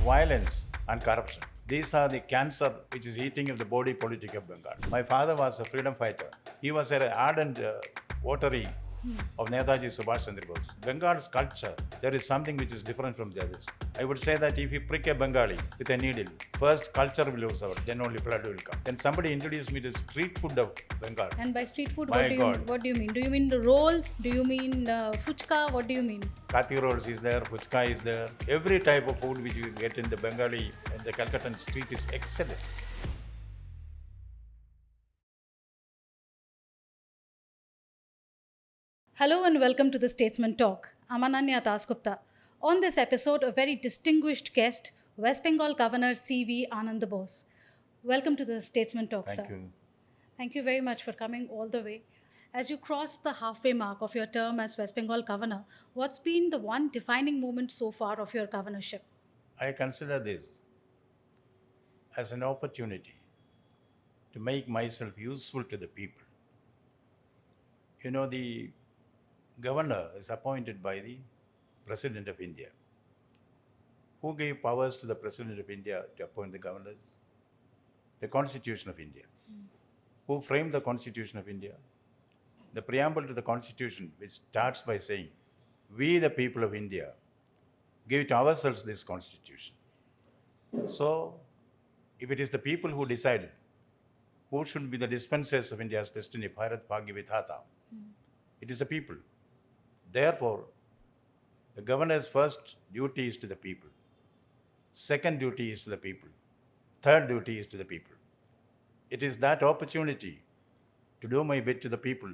violence and corruption. These are the cancer which is eating of the body politic of Bengal. My father was a freedom fighter. He was an ardent votary of Netaji Subhas Bose. Bengal's culture, there is something which is different from the others. I would say that if you prick a Bengali with a needle, first culture will lose out, then only blood will come. Then somebody introduced me to street food of Bengal. And by street food, My what do you mean? Do you mean the rolls? Do you mean phuchka? What do you mean? Kathi rolls is there, phuchka is there. Every type of food which you get in the Bengali and the Calcuttan street is excellent. Hello and welcome to the Statesman Talk. I'm Ananya Dasgupta. On this episode, a very distinguished guest, West Bengal Governor CV Ananda Bose. Welcome to the Statesman Talk, sir. Thank you. Thank you very much for coming all the way. As you cross the halfway mark of your term as West Bengal Governor, what's been the one defining moment so far of your governorship? I consider this as an opportunity to make myself useful to the people. You know, the governor is appointed by the President of India. Who gave powers to the President of India to appoint the governors? The Constitution of India. Who framed the Constitution of India? The preamble to the Constitution, which starts by saying, we the people of India give to ourselves this Constitution. So, if it is the people who decided who should be the dispensers of India's destiny, Bharat Bhagya Vidhata, it is the people. Therefore, the governor's first duty is to the people. Second duty is to the people. Third duty is to the people. It is that opportunity to do my bit to the people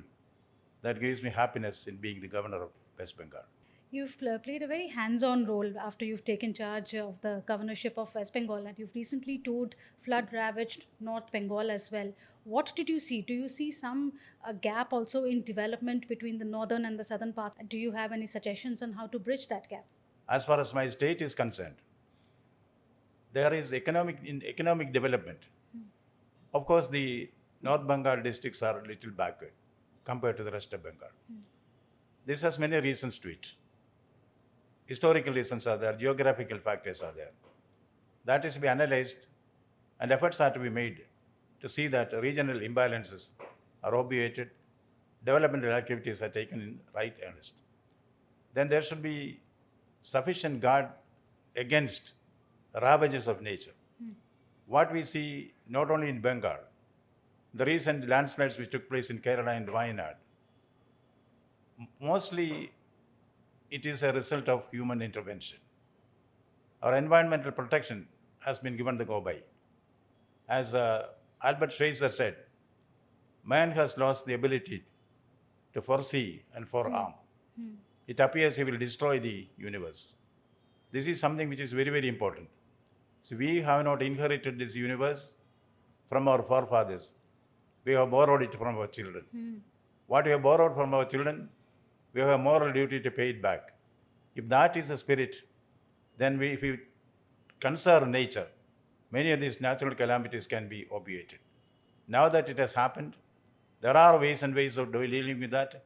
that gives me happiness in being the governor of West Bengal. You've played a very hands-on role after you've taken charge of the governorship of West Bengal, and you've recently toured flood-ravaged North Bengal as well. What did you see? Do you see some gap also in development between the northern and the southern parts? Do you have any suggestions on how to bridge that gap? As far as my state is concerned, there is economic development. Of course, the North Bengal districts are a little backward compared to the rest of Bengal. This has many reasons to it. Historical reasons are there, geographical factors are there. That is to be analyzed, and efforts are to be made to see that regional imbalances are obviated, developmental activities are taken in right earnest. Then there should be sufficient guard against ravages of nature. What we see not only in Bengal, the recent landslides which took place in Kerala and Wayanad, mostly it is a result of human intervention. Our environmental protection has been given the go-by. As Albert Schweitzer said, man has lost the ability to foresee and forearm. It appears he will destroy the universe. This is something which is very, very important. So we have not inherited this universe from our forefathers. We have borrowed it from our children. What we have borrowed from our children, we have a moral duty to pay it back. If that is the spirit, then if we conserve nature, many of these natural calamities can be obviated. Now that it has happened, there are ways and ways of dealing with that.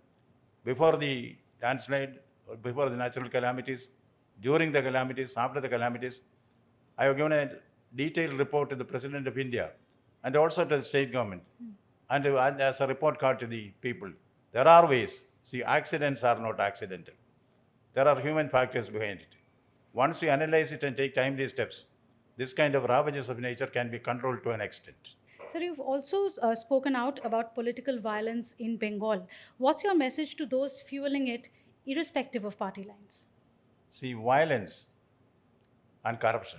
Before the landslide, or before the natural calamities, during the calamities, after the calamities, I have given a detailed report to the President of India and also to the state government, and as a report card to the people. There are ways. See, accidents are not accidental. There are human factors behind it. Once we analyze it and take timely steps, this kind of ravages of nature can be controlled to an extent. Sir, you've also spoken out about political violence in Bengal. What's your message to those fueling it, irrespective of party lines? See, violence and corruption,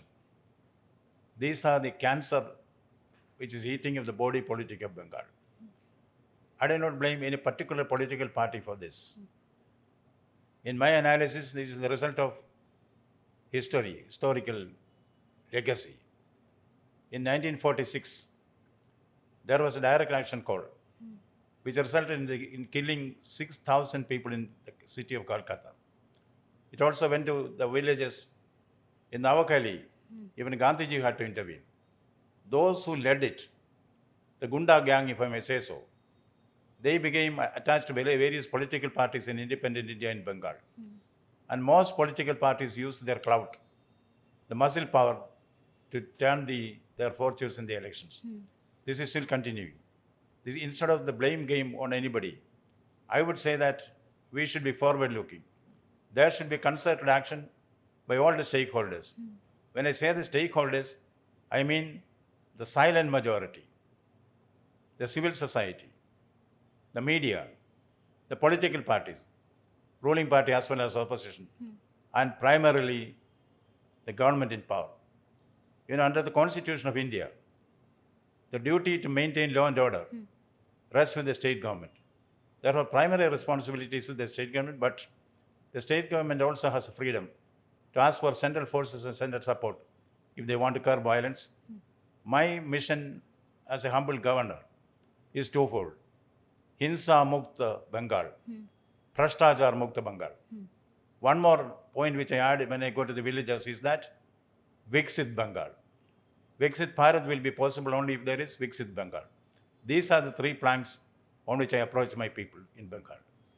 these are the cancer which is eating of the body politic of Bengal. I do not blame any particular political party for this. In my analysis, this is the result of historical legacy. In 1946, there was a direct action call, which resulted in killing 6,000 people in the city of Kolkata. It also went to the villages in Navakali. Even Gandhiji had to intervene. Those who led it, the Gunda gang, if I may say so, they became attached to various political parties in independent India and Bengal. And most political parties used their clout the muscle power to turn their fortunes in the elections. This is still continuing. Instead of the blame game on anybody, I would say that we should be forward looking. There should be concerted action by all the stakeholders. When I say the stakeholders, I mean the silent majority, the civil society, the media, the political parties, ruling party as well as opposition, and primarily the government in power. Under the Constitution of India, the duty to maintain law and order rests with the state government. There are primary responsibilities with the state government, but the state government also has a freedom to ask for central forces and central support if they want to curb violence. My mission as a humble governor is twofold. Hinsa Mukta Bengal, Prashtajar Mukta Bengal. One more point which I add when I go to the villages is that Viksit Bengal. Viksit Bharat will be possible only if there is Viksit Bengal. These are the three planks on which I approach my people in Bengal.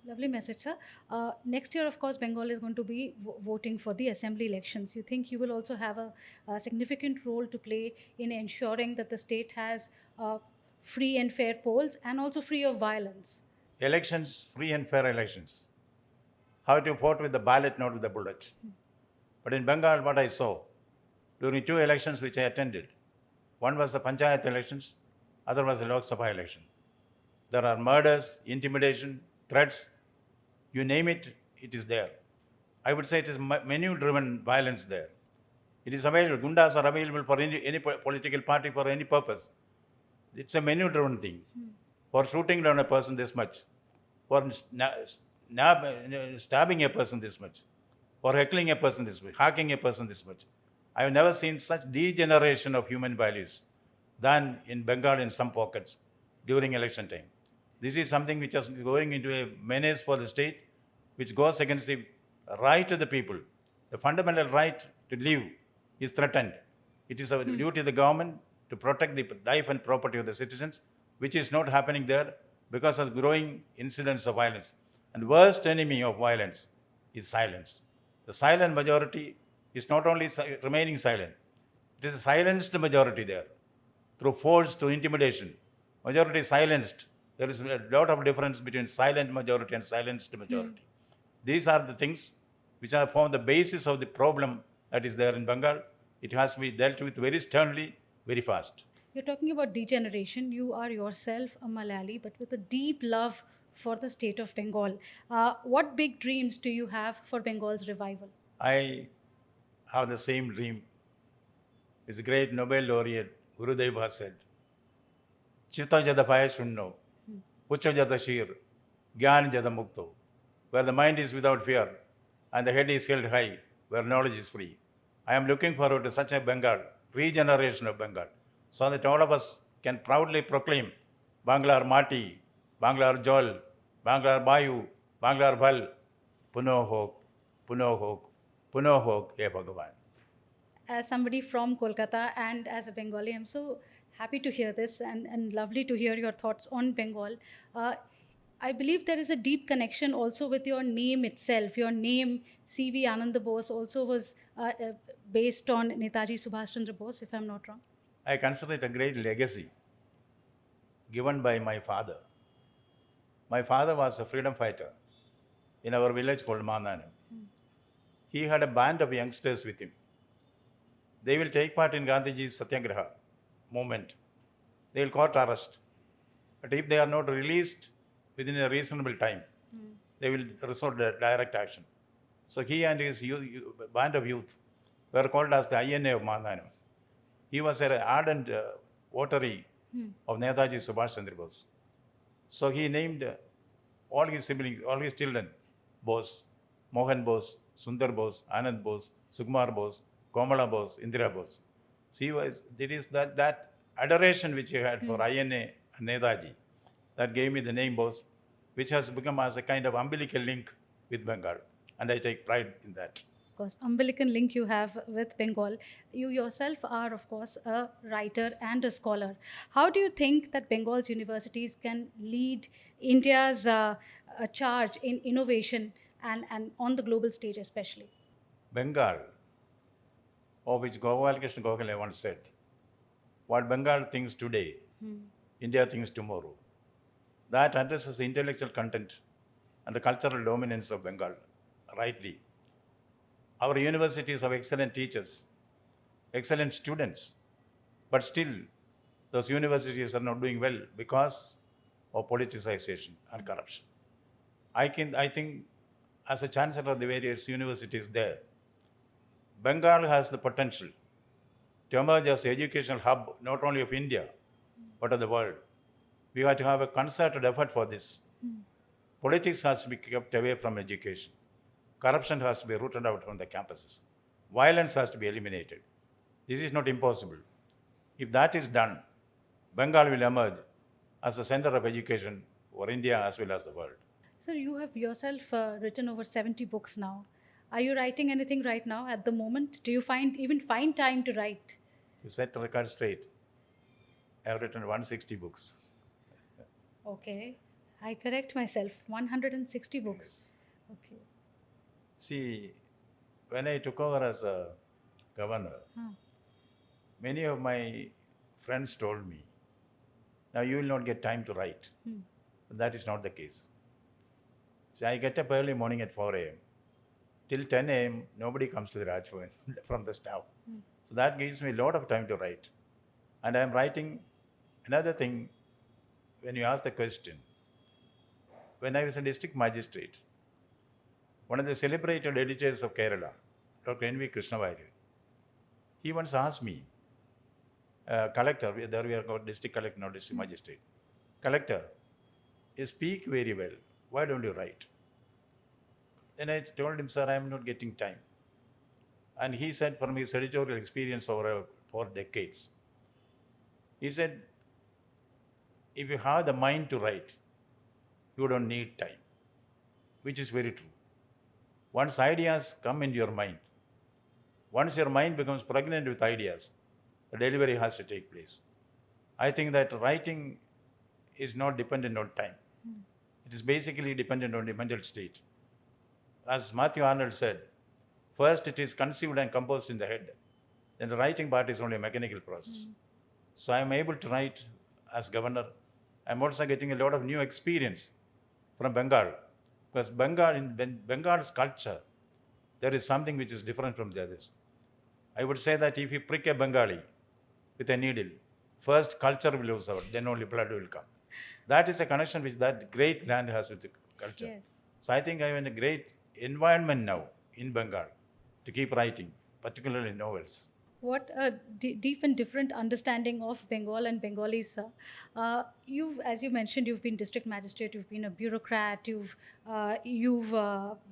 Lovely message, sir. Next year, of course, Bengal is going to be voting for the assembly elections. You think you will also have a significant role to play in ensuring that the state has free and fair polls and also free of violence? Elections, free and fair elections. How to vote with the ballot, not with the bullet. But in Bengal, what I saw during two elections which I attended, one was the Panchayat elections, other was the Lok Sabha election. There are murders, intimidation, threats, you name it, it is there. I would say it is menu-driven violence there. It is available. Gundas are available for any political party for any purpose. It's a menu-driven thing. For shooting down a person this much, for stabbing a person this much, for heckling a person this much, hacking a person this much. I have never seen such degeneration of human values than in Bengal in some pockets during election time. This is something which is going into a menace for the state, which goes against the right of the people. The fundamental right to live is threatened. It is a duty of the government to protect the life and property of the citizens, which is not happening there because of growing incidents of violence. And worst enemy of violence is silence. The silent majority is not only remaining silent, it is a silenced majority there. Through force, through intimidation, majority is silenced. There is a lot of difference between silent majority and silenced majority. These are the things which are formed the basis of the problem that is there in Bengal. It has to be dealt with very sternly, very fast. You're talking about degeneration. You are yourself a Malayali, but with a deep love for the state of Bengal. What big dreams do you have for Bengal's revival? I have the same dream. It's a great Nobel laureate, Gurudev has said, Chitta jada paya shunno, Ucha jada shir, Gyan jada mukto, where the mind is without fear and the head is held high, where knowledge is free. I am looking forward to such a Bengal, regeneration of Bengal, so that all of us can proudly proclaim Banglar Mati, Banglar Jol, Banglar Bayu, Banglar Bhal, Puno Hok, Puno Hok, Puno Hok, He Bhagavan. As somebody from Kolkata and as a Bengali, I'm so happy to hear this and lovely to hear your thoughts on Bengal. I believe there is a deep connection also with your name itself. Your name, CV Ananda Bose, also was based on Netaji Subhas Chandra Bose, if I'm not wrong. I consider it a great legacy given by my father. My father was a freedom fighter in our village called Mananam. He had a band of youngsters with him. They will take part in Gandhiji's Satyagraha movement. They will court arrest. But if they are not released within a reasonable time, they will resort to direct action. So he and his band of youth were called as the INA of Mananam. He was an ardent votary of Netaji Subhas Chandra Bose. So he named all his siblings, all his children, Bose, Mohan Bose, Sundar Bose, Anand Bose, Sukumar Bose, Komala Bose, Indira Bose. See, it is that adoration which he had for INA and Netaji that gave me the name Bose, which has become as a kind of umbilical link with Bengal. And I take pride in that. Of course, umbilical link you have with Bengal. You yourself are, of course, a writer and a scholar. How do you think that Bengal's universities can lead India's charge in innovation and on the global stage especially? Bengal of which Gopalakrishna Gokhale once said, what Bengal thinks today, India thinks tomorrow. That addresses the intellectual content and the cultural dominance of Bengal rightly. Our universities have excellent teachers, excellent students, but still those universities are not doing well because of politicization and corruption. I think as a chancellor of the various universities there, Bengal has the potential to emerge as the educational hub not only of India, but of the world. We have to have a concerted effort for this. Politics has to be kept away from education. Corruption has to be rooted out from the campuses. Violence has to be eliminated. This is not impossible. If that is done, Bengal will emerge as a center of education for India as well as the world. Sir, you have yourself written over 70 books now. Are you writing anything right now at the moment? Do you find time to write? To set the record straight, I have written 160 books. Okay. I correct myself. 160 books. Okay. See, when I took over as a governor, many of my friends told me, now you will not get time to write. But that is not the case. See, I get up early morning at 4 a.m. Till 10 a.m., nobody comes to the Raj Bhawan from the staff. So that gives me a lot of time to write. And I'm writing another thing when you ask the question. When I was a district magistrate, one of the celebrated editors of Kerala, Dr. N.V. Krishnavairu, he once asked me, collector, there we are called district collector, not district magistrate. Collector, you speak very well. Why don't you write? Then I told him, sir, I am not getting time. And he said, from his editorial experience over 4 decades, he said, if you have the mind to write, you don't need time, which is very true. Once ideas come into your mind, once your mind becomes pregnant with ideas, the delivery has to take place. I think that writing is not dependent on time. It is basically dependent on the mental state. As Matthew Arnold said, first it is conceived and composed in the head. Then the writing part is only a mechanical process. So I am able to write as governor. I am also getting a lot of new experience from Bengal. Because in Bengal's culture, there is something which is different from the others. I would say that if you prick a Bengali with a needle, first culture will lose out, then only blood will come. That is a connection which that great land has with the culture. Yes. So I think I am in a great environment now in Bengal to keep writing, particularly novels. What a deep and different understanding of Bengal and Bengalis, sir. As you mentioned, you've been district magistrate, you've been a bureaucrat, you've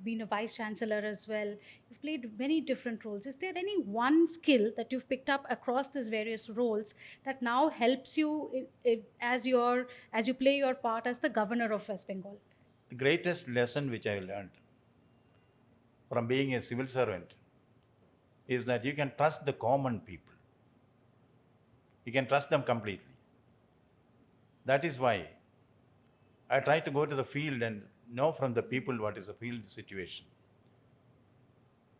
been a vice chancellor as well. You've played many different roles. Is there any one skill that you've picked up across these various roles that now helps you as you play your part as the governor of West Bengal? The greatest lesson which I learned from being a civil servant is that you can trust the common people. You can trust them completely. That is why I try to go to the field and know from the people what is the field situation.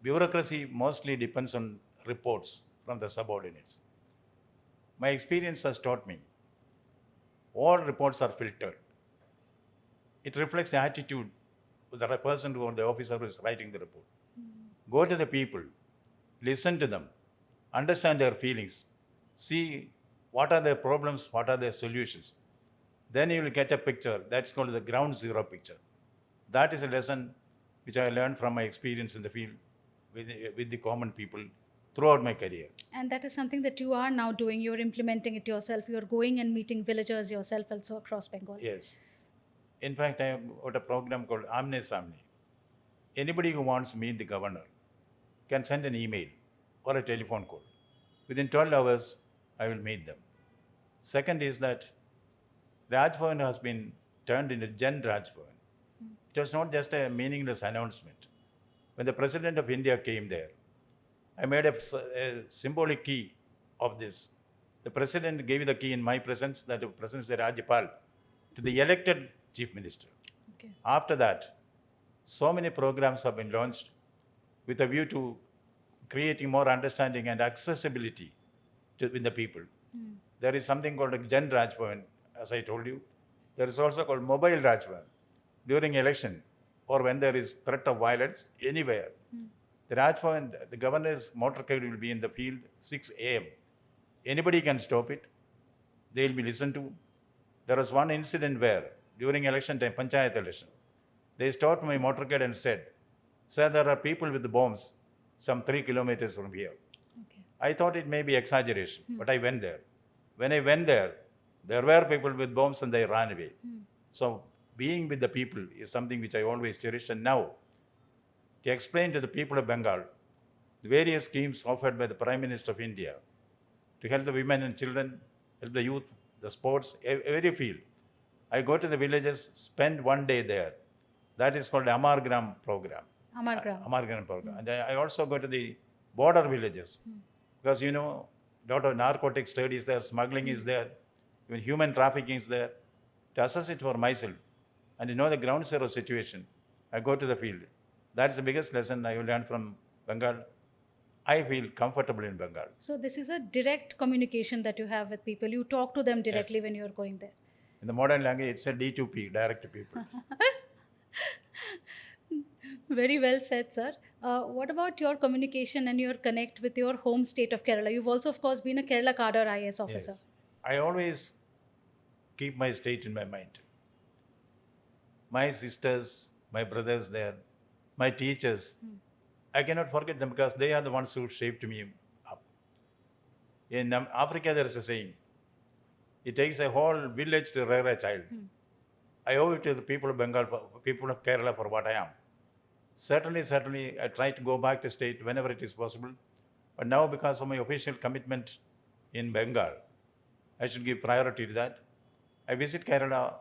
Bureaucracy mostly depends on reports from the subordinates. My experience has taught me all reports are filtered. It reflects the attitude of the person or the officer who is writing the report. Go to the people, listen to them, understand their feelings, see what are their problems, what are their solutions. Then you will get a picture. That's called the ground zero picture. That is a lesson which I learned from my experience in the field with the common people throughout my career. And that is something that you are now doing. You're implementing it yourself. You're going and meeting villagers yourself also across Bengal. Yes. In fact, I have got a program called Aamna. Anybody who wants to meet the governor can send an email or a telephone call. Within 12 hours, I will meet them. Second is that Raj Bhavan has been turned into Gen Raj Bhavan. It was not just a meaningless announcement. When the President of India came there, I made a symbolic key of this. The President gave the key in my presence, that the President is the Rajyapal, to the elected Chief Minister. Okay. After that, so many programs have been launched with a view to creating more understanding and accessibility with the people. There is something called a Gen Raj Bhavan, as I told you. There is also called mobile Raj Bhavan. During election or when there is threat of violence anywhere, the Raj Bhavan, the governor's motorcade will be in the field 6 a.m. Anybody can stop it. They will be listened to. There was one incident where during election time, Panchayat election, they stopped my motorcade and said, "Sir, there are people with bombs some 3 kilometers from here." Okay. I thought it may be exaggeration, but I went there. When I went there were people with bombs and they ran away. So being with the people is something which I always cherish. And now, to explain to the people of Bengal the various schemes offered by the Prime Minister of India to help the women and children, help the youth, the sports, every field. I go to the villages, spend one day there. That is called Amargram program. Amargram. Program. And I also go to the border villages because lot of narcotic trade is there, smuggling is there, even human trafficking is there. To assess it for myself and the ground zero situation, I go to the field. That's the biggest lesson I learned from Bengal. I feel comfortable in Bengal. So this is a direct communication that you have with people. You talk to them directly Yes. when you're going there. In the modern language, it's a D2P, direct to people. Very well said, sir. What about your communication and your connect with your home state of Kerala? You've also, of course, been a Kerala cadre IAS officer. Yes. I always keep my state in my mind. My sisters, my brothers there, my teachers, I cannot forget them because they are the ones who shaped me up. In Africa, there is a saying, it takes a whole village to rear a child. I owe it to the people of Bengal, people of Kerala for what I am. Certainly, I try to go back to state whenever it is possible. But now, because of my official commitment in Bengal, I should give priority to that. I visit Kerala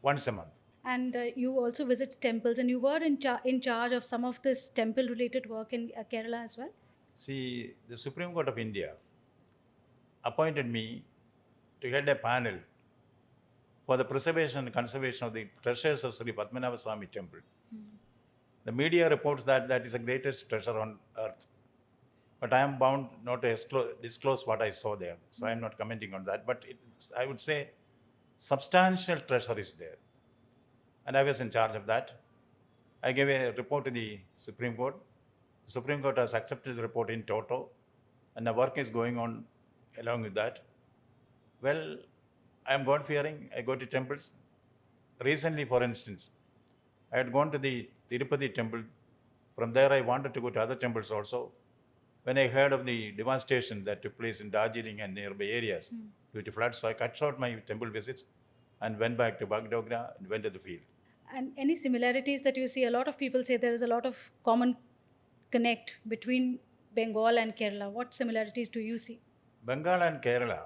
once a month. And you also visit temples, and you were in charge of some of this temple-related work in Kerala as well? See, the Supreme Court of India appointed me to head a panel for the preservation and conservation of the treasures of Sri Padmanabhaswamy temple. The media reports that that is the greatest treasure on earth. But I am bound not to disclose what I saw there. So I am not commenting on that. But I would say substantial treasure is there. And I was in charge of that. I gave a report to the Supreme Court. The Supreme Court has accepted the report in toto. And the work is going on along with that. Well, I am God-fearing. I go to temples. Recently, for instance, I had gone to the Tirupati temple. From there, I wanted to go to other temples also. When I heard of the devastation that took place in Darjeeling and nearby areas due to floods, so I cut short my temple visits and went back to Bagdogra and went to the field. And any similarities that you see? A lot of people say there is a lot of common connect between Bengal and Kerala. What similarities do you see? Bengal and Kerala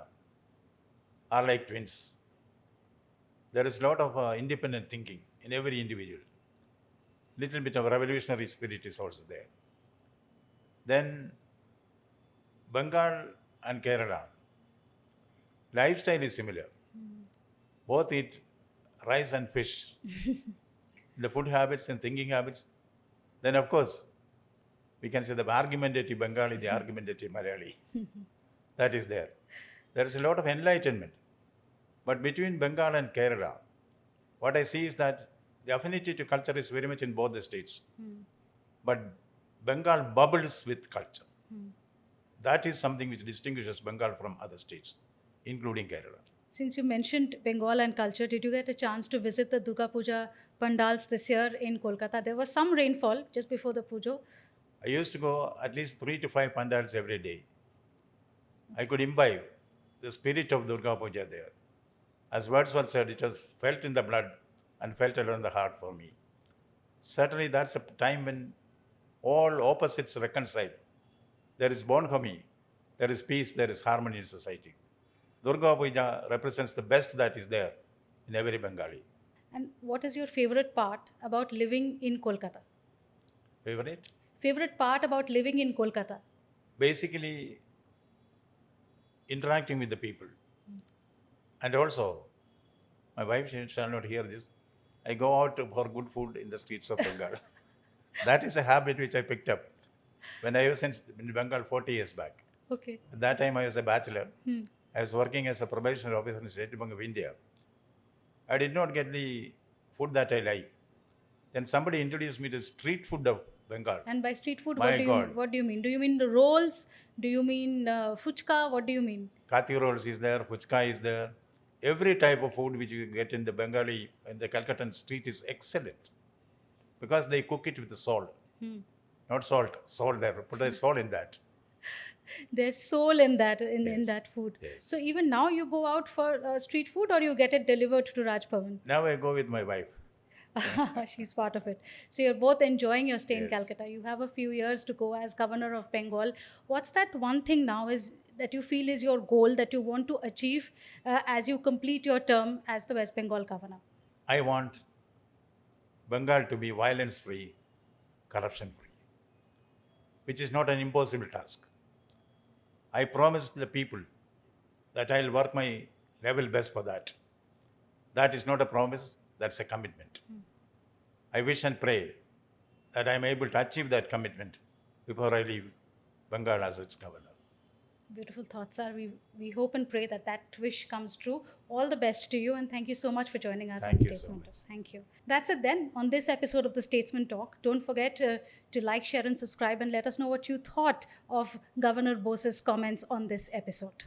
are like twins. There is a lot of independent thinking in every individual. Little bit of revolutionary spirit is also there. Then Bengal and Kerala, lifestyle is similar. Both eat rice and fish. The food habits and thinking habits. Then of course, we can say the argumentative Bengali, the argumentative Malayali. That is there. There is a lot of enlightenment. But between Bengal and Kerala, what I see is that the affinity to culture is very much in both the states. But Bengal bubbles with culture. That is something which distinguishes Bengal from other states, including Kerala. Since you mentioned Bengal and culture, did you get a chance to visit the Durga Puja pandals this year in Kolkata? There was some rainfall just before the puja. I used to go at least 3 to 5 pandals every day. I could imbibe the spirit of Durga Puja there. As words were said, it was felt in the blood and felt along the heart for me. Certainly, that's a time when all opposites reconcile. There is bonhomie, there is peace, there is harmony in society. Durga Puja represents the best that is there in every Bengali. And what is your favorite part about living in Kolkata? Favorite? Favorite part about living in Kolkata? Basically, interacting with the people. And also, my wife shall not hear this, I go out for good food in the streets of Bengal. That is a habit which I picked up. when I was in Bengal 40 years back. Okay. At that time, I was a bachelor. I was working as a probationary officer in State Bank of India. I did not get the food that I like. Then somebody introduced me to street food of Bengal. And by street food, My God. what do you mean? Do you mean the rolls? Do you mean phuchka? What do you mean? Kathi rolls is there, phuchka is there. Every type of food which you get in the Bengali and the Calcuttan street is excellent because they cook it with the salt. Not salt there. Put a salt in that. There's soul in that in Yes. that food. Yes. So even now you go out for street food, or you get it delivered to Raj Bhawan? Now I go with my wife. She's part of it. So you're both enjoying your stay in Yes. Calcutta. You have a few years to go as governor of Bengal. What's that one thing now is that you feel is your goal that you want to achieve as you complete your term as the West Bengal governor? I want Bengal to be violence free, corruption free, which is not an impossible task. I promised the people that I'll work my level best for that. That is not a promise, that's a commitment. I wish and pray that I'm able to achieve that commitment before I leave Bengal as its governor. Beautiful thoughts, sir. We hope and pray that that wish comes true. All the best to you, and thank you so much for joining us Thank on you so Statesman much. Talk. Thank you. That's it then on this episode of the Statesman Talk. Don't forget to like, share, and subscribe, and let us know what you thought of Governor Bose's comments on this episode.